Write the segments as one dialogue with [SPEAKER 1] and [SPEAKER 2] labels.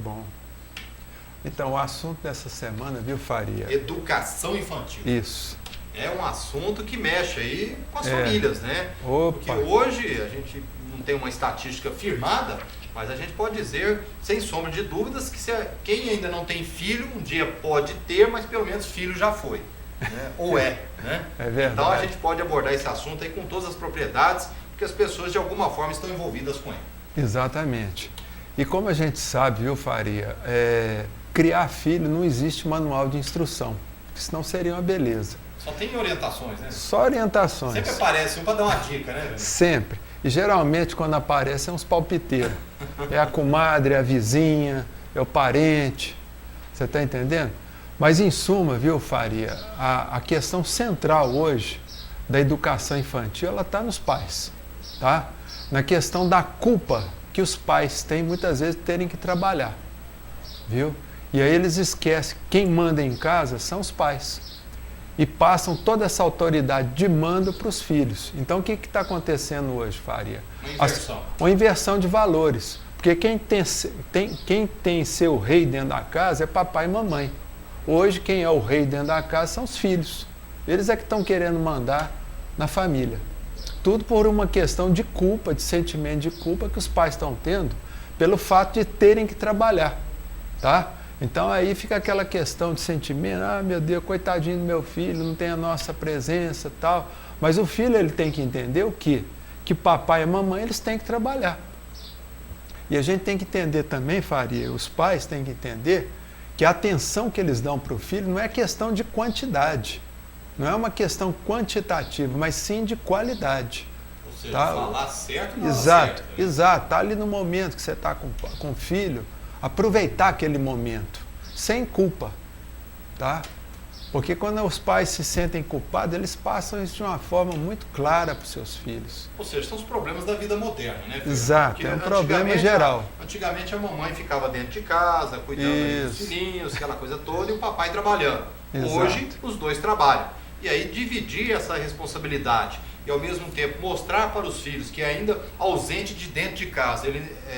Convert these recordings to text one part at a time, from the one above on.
[SPEAKER 1] Bom. Então, o assunto dessa semana, viu, Faria?
[SPEAKER 2] Educação infantil.
[SPEAKER 1] Isso.
[SPEAKER 2] É um assunto que mexe aí com as famílias, né?
[SPEAKER 1] Opa.
[SPEAKER 2] Porque hoje a gente não tem uma estatística firmada, mas a gente pode dizer, sem sombra de dúvidas, que quem ainda não tem filho, um dia pode ter, mas pelo menos filho já foi. Né? Ou né?
[SPEAKER 1] É verdade.
[SPEAKER 2] Então a gente pode abordar esse assunto aí com todas as propriedades, porque as pessoas de alguma forma estão envolvidas com ele.
[SPEAKER 1] Exatamente. E como a gente sabe, viu, Faria, criar filho não existe manual de instrução, senão seria uma beleza.
[SPEAKER 2] Só tem orientações, né?
[SPEAKER 1] Só orientações.
[SPEAKER 2] Sempre aparece um para dar uma dica, né?
[SPEAKER 1] Sempre. E geralmente quando aparece é uns palpiteiros. É a comadre, é a vizinha, é o parente. Você está entendendo? Mas em suma, viu, Faria, a questão central hoje da educação infantil, ela está nos pais, tá? Na questão da culpa que os pais têm muitas vezes de terem que trabalhar, viu? E aí eles esquecem que quem manda em casa são os pais. E passam toda essa autoridade de mando para os filhos. Então o que está acontecendo hoje, Faria?
[SPEAKER 2] Uma inversão.
[SPEAKER 1] Uma inversão de valores. Porque quem tem seu rei dentro da casa é papai e mamãe. Hoje quem é o rei dentro da casa são os filhos. Eles é que estão querendo mandar na família. Tudo por uma questão de culpa, de sentimento de culpa que os pais estão tendo pelo fato de terem que trabalhar, tá? Então aí fica aquela questão de sentimento, meu Deus, coitadinho do meu filho, não tem a nossa presença e tal. Mas o filho ele tem que entender o quê? Que papai e mamãe eles têm que trabalhar. E a gente tem que entender também, Faria, os pais têm que entender que a atenção que eles dão para o filho não é questão de quantidade, não é uma questão quantitativa, mas sim de qualidade.
[SPEAKER 2] Ou seja,
[SPEAKER 1] tá?
[SPEAKER 2] Falar certo não
[SPEAKER 1] Exato,
[SPEAKER 2] certo, né?
[SPEAKER 1] exato. Está ali no momento que você está com o filho, aproveitar aquele momento, sem culpa, tá? Porque quando os pais se sentem culpados, eles passam isso de uma forma muito clara para os seus filhos.
[SPEAKER 2] Ou seja, são os problemas da vida moderna, né, filho?
[SPEAKER 1] Exato,
[SPEAKER 2] Porque
[SPEAKER 1] é um problema geral.
[SPEAKER 2] Antigamente a mamãe ficava dentro de casa, cuidando dos filhinhos, aquela coisa toda, e o papai trabalhando.
[SPEAKER 1] Exato.
[SPEAKER 2] Hoje, os dois trabalham. E aí dividir essa responsabilidade e ao mesmo tempo mostrar para os filhos que ainda ausente de dentro de casa,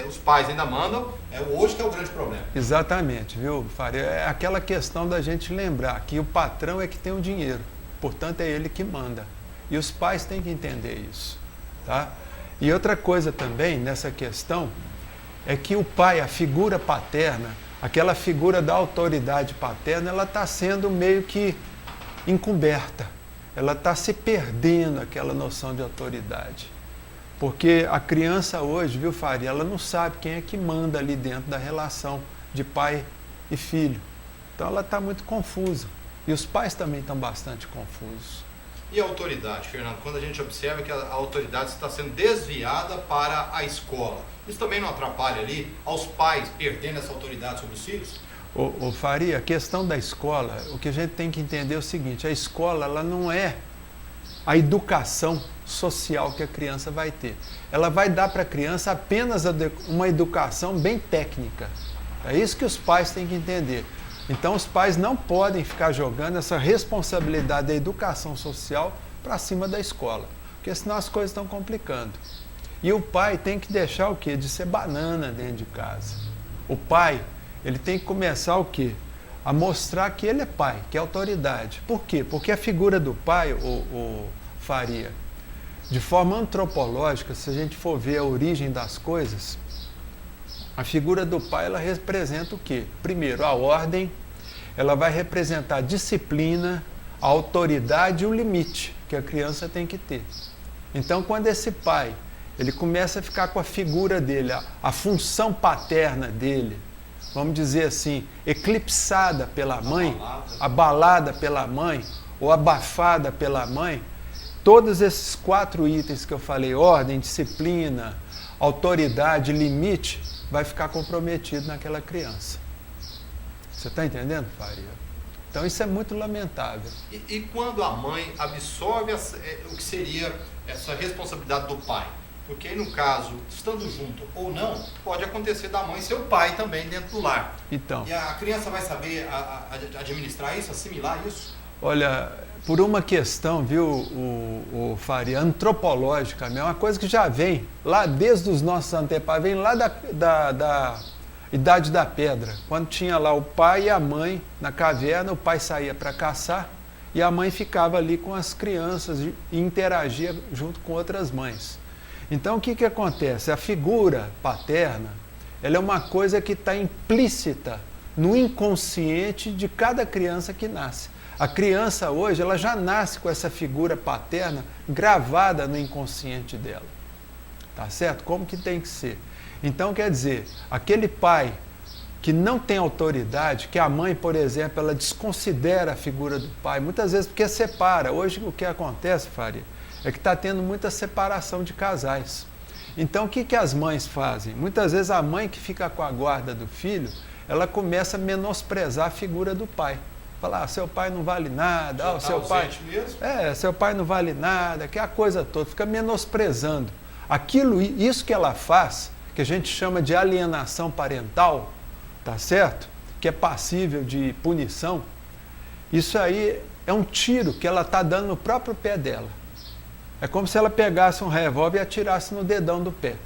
[SPEAKER 2] os pais ainda mandam, hoje que é o grande problema.
[SPEAKER 1] Exatamente, viu, Faria? É aquela questão da gente lembrar que o patrão é que tem o dinheiro, portanto é ele que manda. E os pais têm que entender isso, tá? E outra coisa também nessa questão é que o pai, a figura paterna, aquela figura da autoridade paterna, ela está sendo meio que encoberta. Ela está se perdendo aquela noção de autoridade. Porque a criança hoje, viu, Faria, ela não sabe quem é que manda ali dentro da relação de pai e filho. Então ela está muito confusa. E os pais também estão bastante confusos.
[SPEAKER 2] E a autoridade, Fernando? Quando a gente observa que a autoridade está sendo desviada para a escola, isso também não atrapalha ali aos pais perdendo essa autoridade sobre os filhos?
[SPEAKER 1] Ô Faria, a questão da escola, o que a gente tem que entender é o seguinte, a escola ela não é a educação social que a criança vai ter. Ela vai dar para a criança apenas uma educação bem técnica. É isso que os pais têm que entender. Então os pais não podem ficar jogando essa responsabilidade da educação social para cima da escola, porque senão as coisas estão complicando. E o pai tem que deixar o quê? De ser banana dentro de casa. O pai ele tem que começar o quê? A mostrar que ele é pai, que é autoridade. Por quê? Porque a figura do pai, o Faria, de forma antropológica, se a gente for ver a origem das coisas, a figura do pai, ela representa o quê? Primeiro, a ordem, ela vai representar a disciplina, a autoridade e o limite que a criança tem que ter. Então, quando esse pai, ele começa a ficar com a figura dele, a função paterna dele, vamos dizer assim, eclipsada pela mãe, abalada pela mãe, ou abafada pela mãe, todos esses 4 itens que eu falei, ordem, disciplina, autoridade, limite, vai ficar comprometido naquela criança. Você está entendendo, Faria? Então isso é muito lamentável.
[SPEAKER 2] E quando a mãe absorve o que seria essa responsabilidade do pai? Porque aí, no caso, estando junto ou não, pode acontecer da mãe ser o pai também dentro do lar.
[SPEAKER 1] Então,
[SPEAKER 2] e a criança vai saber administrar isso, assimilar isso?
[SPEAKER 1] Olha, por uma questão, viu, o Faria, antropológica, é uma coisa que já vem lá desde os nossos antepassados, vem lá Idade da Pedra, quando tinha lá o pai e a mãe na caverna, o pai saía para caçar e a mãe ficava ali com as crianças e interagia junto com outras mães. Então o que acontece? A figura paterna, ela é uma coisa que está implícita no inconsciente de cada criança que nasce. A criança hoje, ela já nasce com essa figura paterna gravada no inconsciente dela. Tá certo? Como que tem que ser? Então, quer dizer, aquele pai que não tem autoridade, que a mãe, por exemplo, ela desconsidera a figura do pai, muitas vezes porque separa. Hoje o que acontece, Faria, é que está tendo muita separação de casais. Então, o que as mães fazem? Muitas vezes a mãe que fica com a guarda do filho, ela começa a menosprezar a figura do pai. Falar, seu pai não vale nada, seu pai...
[SPEAKER 2] mesmo?
[SPEAKER 1] Seu pai não vale nada, que é a coisa toda, fica menosprezando. Isso que ela faz, que a gente chama de alienação parental, tá certo? Que é passível de punição, isso aí é um tiro que ela está dando no próprio pé dela. É como se ela pegasse um revólver e atirasse no dedão do pé.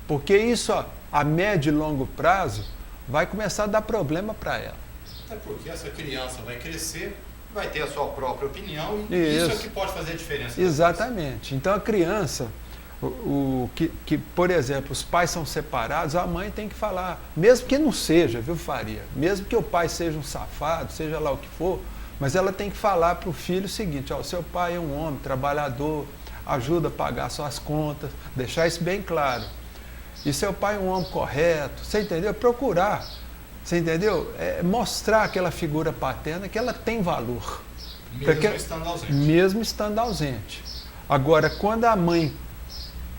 [SPEAKER 1] Porque isso, a médio e longo prazo, vai começar a dar problema para ela.
[SPEAKER 2] É porque essa criança vai crescer, vai ter a sua própria opinião e isso é que pode fazer a diferença.
[SPEAKER 1] Exatamente. Então a criança, por exemplo, os pais são separados, a mãe tem que falar, mesmo que não seja, viu, Faria? Mesmo que o pai seja um safado, seja lá o que for, mas ela tem que falar para o filho o seguinte, o seu pai é um homem trabalhador, ajuda a pagar suas contas, deixar isso bem claro. E seu pai é um homem correto, você entendeu? Procurar. Você entendeu? Mostrar aquela figura paterna que ela tem valor.
[SPEAKER 2] Estando ausente.
[SPEAKER 1] Mesmo estando ausente. Agora, quando a mãe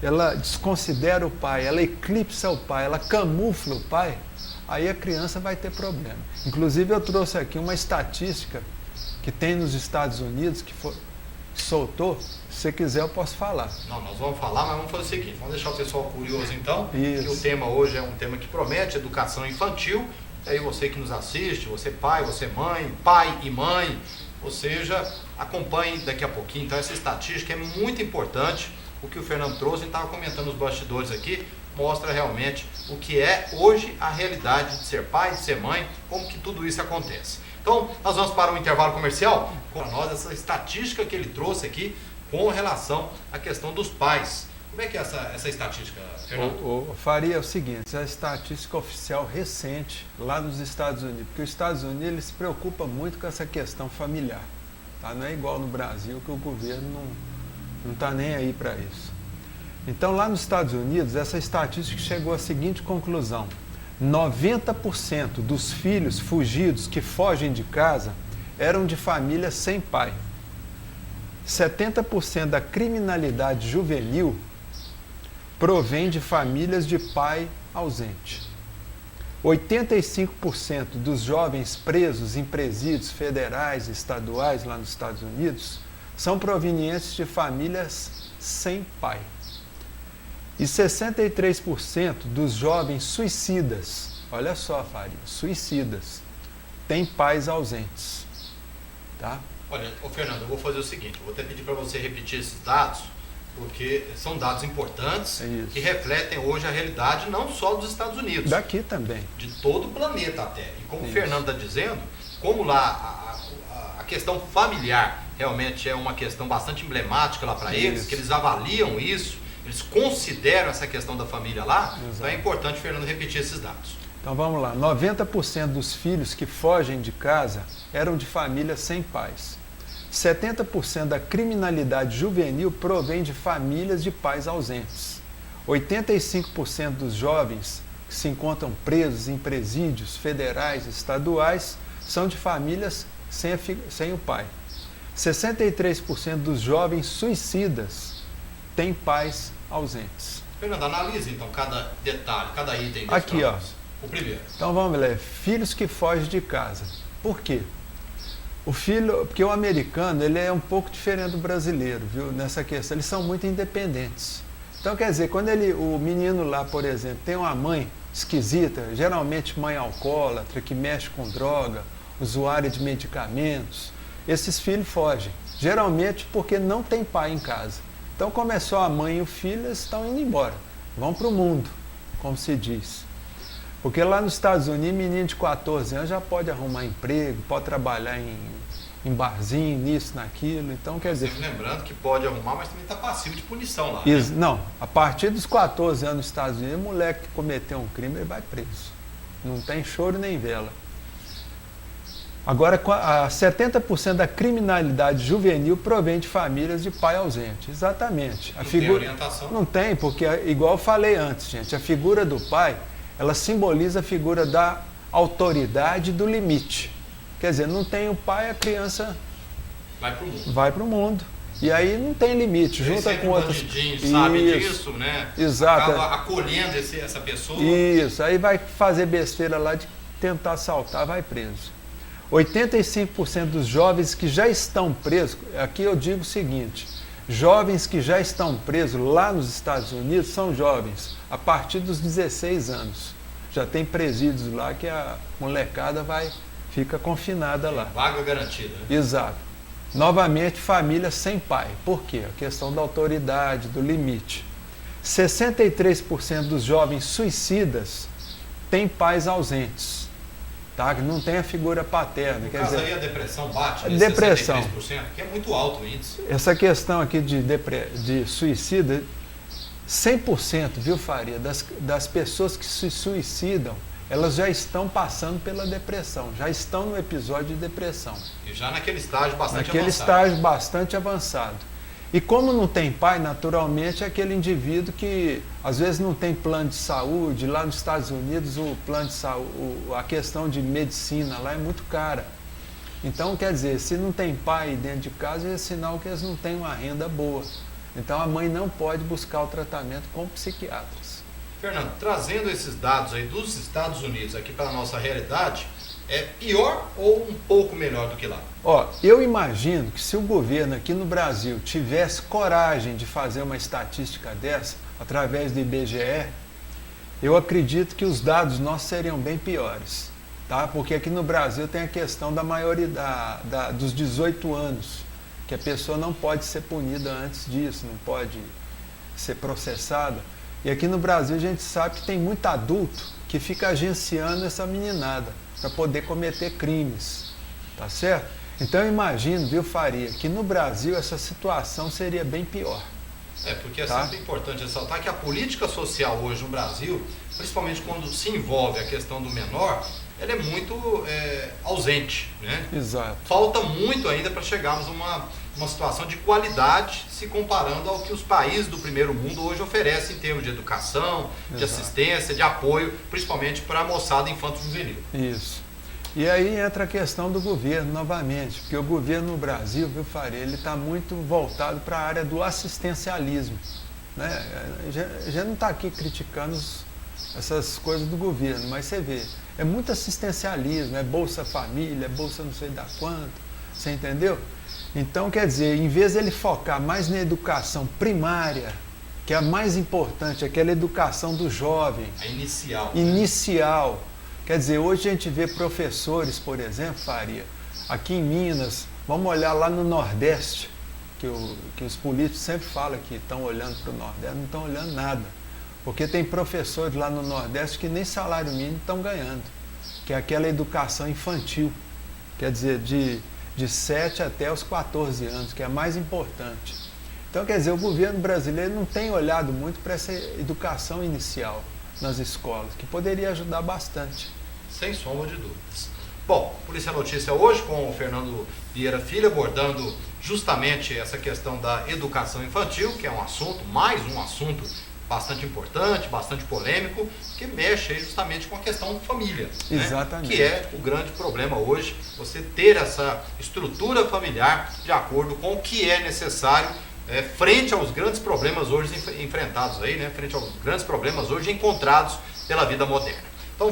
[SPEAKER 1] ela desconsidera o pai, ela eclipsa o pai, ela camufla o pai, aí a criança vai ter problema. Inclusive, eu trouxe aqui uma estatística que tem nos Estados Unidos, que soltou. Se você quiser, eu posso falar.
[SPEAKER 2] Não, nós vamos falar, mas vamos fazer o seguinte, vamos deixar o pessoal curioso então,
[SPEAKER 1] Isso.
[SPEAKER 2] que o tema hoje é um tema que promete educação infantil. E aí você que nos assiste, você pai, você mãe, pai e mãe, ou seja, acompanhe daqui a pouquinho. Então essa estatística é muito importante, o que o Fernando trouxe, a gente estava comentando nos bastidores aqui, mostra realmente o que é hoje a realidade de ser pai, de ser mãe, como que tudo isso acontece. Então nós vamos para um intervalo comercial, com nós essa estatística que ele trouxe aqui com relação à questão dos pais. Como é que é essa estatística, Fernando?
[SPEAKER 1] Faria o seguinte, a estatística oficial recente lá nos Estados Unidos, porque os Estados Unidos eles se preocupam muito com essa questão familiar. Tá? Não é igual no Brasil, que o governo não está nem aí para isso. Então lá nos Estados Unidos, essa estatística chegou à seguinte conclusão: 90% dos filhos fugidos que fogem de casa eram de famílias sem pai. 70% da criminalidade juvenil provém de famílias de pai ausente. 85% dos jovens presos em presídios federais e estaduais lá nos Estados Unidos são provenientes de famílias sem pai. E 63% dos jovens suicidas, olha só, Faria, suicidas, têm pais ausentes. Tá?
[SPEAKER 2] Olha, Fernando, eu vou fazer o seguinte, eu vou até pedir para você repetir esses dados, porque são dados importantes que refletem hoje a realidade não só dos Estados Unidos.
[SPEAKER 1] Daqui também.
[SPEAKER 2] De todo o planeta até. E como o Fernando está dizendo, como lá a questão familiar realmente é uma questão bastante emblemática lá para eles, que eles avaliam isso, eles consideram essa questão da família lá, então é importante, Fernando, repetir esses dados.
[SPEAKER 1] Então vamos lá, 90% dos filhos que fogem de casa eram de famílias sem pais. 70% da criminalidade juvenil provém de famílias de pais ausentes. 85% dos jovens que se encontram presos em presídios federais e estaduais são de famílias sem o pai. 63% dos jovens suicidas têm pais ausentes.
[SPEAKER 2] Fernando, analise então cada detalhe, cada item.
[SPEAKER 1] Aqui, ó.
[SPEAKER 2] O primeiro.
[SPEAKER 1] Então vamos ler. Filhos que fogem de casa. Por quê? O filho, porque o americano ele é um pouco diferente do brasileiro, viu? Nessa questão, eles são muito independentes. Então quer dizer, quando o menino lá, por exemplo, tem uma mãe esquisita, geralmente mãe alcoólatra, que mexe com droga, usuária de medicamentos, esses filhos fogem. Geralmente porque não tem pai em casa. Então como é só a mãe e o filho, eles estão indo embora. Vão para o mundo, como se diz. Porque lá nos Estados Unidos, menino de 14 anos já pode arrumar emprego, pode trabalhar em barzinho, nisso, naquilo. Então, quer dizer...
[SPEAKER 2] Sempre lembrando que pode arrumar, mas também está passivo de punição lá.
[SPEAKER 1] Não, a partir dos 14 anos nos Estados Unidos, o moleque que cometeu um crime, ele vai preso. Não tem choro nem vela. Agora, 70% da criminalidade juvenil provém de famílias de pai ausente. Exatamente.
[SPEAKER 2] Não tem orientação?
[SPEAKER 1] Não tem, porque, igual eu falei antes, gente, a figura do pai, ela simboliza a figura da autoridade e do limite. Quer dizer, não tem o pai, a criança vai para o mundo. E aí não tem limite, junta com outros.
[SPEAKER 2] O sabe disso, né?
[SPEAKER 1] Exato.
[SPEAKER 2] Acaba acolhendo essa pessoa.
[SPEAKER 1] Isso, aí vai fazer besteira lá de tentar assaltar, vai preso. 85% dos jovens que já estão presos, aqui eu digo o seguinte, jovens que já estão presos lá nos Estados Unidos são jovens a partir dos 16 anos. Já tem presídios lá que a molecada fica confinada lá.
[SPEAKER 2] Vaga garantida. Né?
[SPEAKER 1] Exato. Novamente, família sem pai. Por quê? A questão da autoridade, do limite. 63% dos jovens suicidas têm pais ausentes. Tá? Não tem a figura paterna.
[SPEAKER 2] No caso aí a depressão bate nesse
[SPEAKER 1] depressão.
[SPEAKER 2] 63%, que é muito alto o índice.
[SPEAKER 1] Essa questão aqui de suicida, 100%, viu, Faria, das pessoas que se suicidam, elas já estão passando pela depressão, já estão no episódio de depressão.
[SPEAKER 2] E já naquele estágio bastante avançado.
[SPEAKER 1] Naquele estágio bastante avançado. E como não tem pai, naturalmente é aquele indivíduo que às vezes não tem plano de saúde. Lá nos Estados Unidos o plano de saúde, a questão de medicina lá é muito cara. Então, quer dizer, se não tem pai dentro de casa, é sinal que eles não têm uma renda boa. Então a mãe não pode buscar o tratamento com psiquiatras.
[SPEAKER 2] Fernando, trazendo esses dados aí dos Estados Unidos aqui para a nossa realidade, é pior ou um pouco melhor do que lá?
[SPEAKER 1] Eu imagino que se o governo aqui no Brasil tivesse coragem de fazer uma estatística dessa, através do IBGE, eu acredito que os dados nossos seriam bem piores. Tá? Porque aqui no Brasil tem a questão da maioria dos 18 anos, que a pessoa não pode ser punida antes disso, não pode ser processada. E aqui no Brasil a gente sabe que tem muito adulto que fica agenciando essa meninada para poder cometer crimes, tá certo? Então eu imagino, viu, Faria, que no Brasil essa situação seria bem pior.
[SPEAKER 2] Porque é sempre importante ressaltar que a política social hoje no Brasil, principalmente quando se envolve a questão do menor, ela é muito ausente, né?
[SPEAKER 1] Exato.
[SPEAKER 2] Falta muito ainda para chegarmos a uma situação de qualidade se comparando ao que os países do primeiro mundo hoje oferecem em termos de educação, de assistência, de apoio, principalmente para a moçada infanto-juvenil.
[SPEAKER 1] Isso. E aí entra a questão do governo novamente, porque o governo no Brasil, viu, Faria, ele está muito voltado para a área do assistencialismo. Né? A gente não está aqui criticando essas coisas do governo, mas você vê, é muito assistencialismo, é Bolsa Família, é Bolsa não sei da quanto, você entendeu? Então, quer dizer, em vez de ele focar mais na educação primária, que é a mais importante, aquela educação do jovem.
[SPEAKER 2] A inicial.
[SPEAKER 1] Inicial. Quer dizer, hoje a gente vê professores, por exemplo, Faria, aqui em Minas, vamos olhar lá no Nordeste, que os políticos sempre falam que estão olhando para o Nordeste, não estão olhando nada. Porque tem professores lá no Nordeste que nem salário mínimo estão ganhando, que é aquela educação infantil, quer dizer, de 7 até os 14 anos, que é a mais importante. Então, quer dizer, o governo brasileiro não tem olhado muito para essa educação inicial nas escolas, que poderia ajudar bastante.
[SPEAKER 2] Sem sombra de dúvidas. Bom, Polícia Notícia hoje com o Fernando Vieira Filho, abordando justamente essa questão da educação infantil, que é mais um assunto bastante importante, bastante polêmico, que mexe justamente com a questão família.
[SPEAKER 1] Exatamente.
[SPEAKER 2] Né? Que é o grande problema hoje, você ter essa estrutura familiar de acordo com o que é necessário frente aos grandes problemas hoje enfrentados aí, né? Frente aos grandes problemas hoje encontrados pela vida moderna.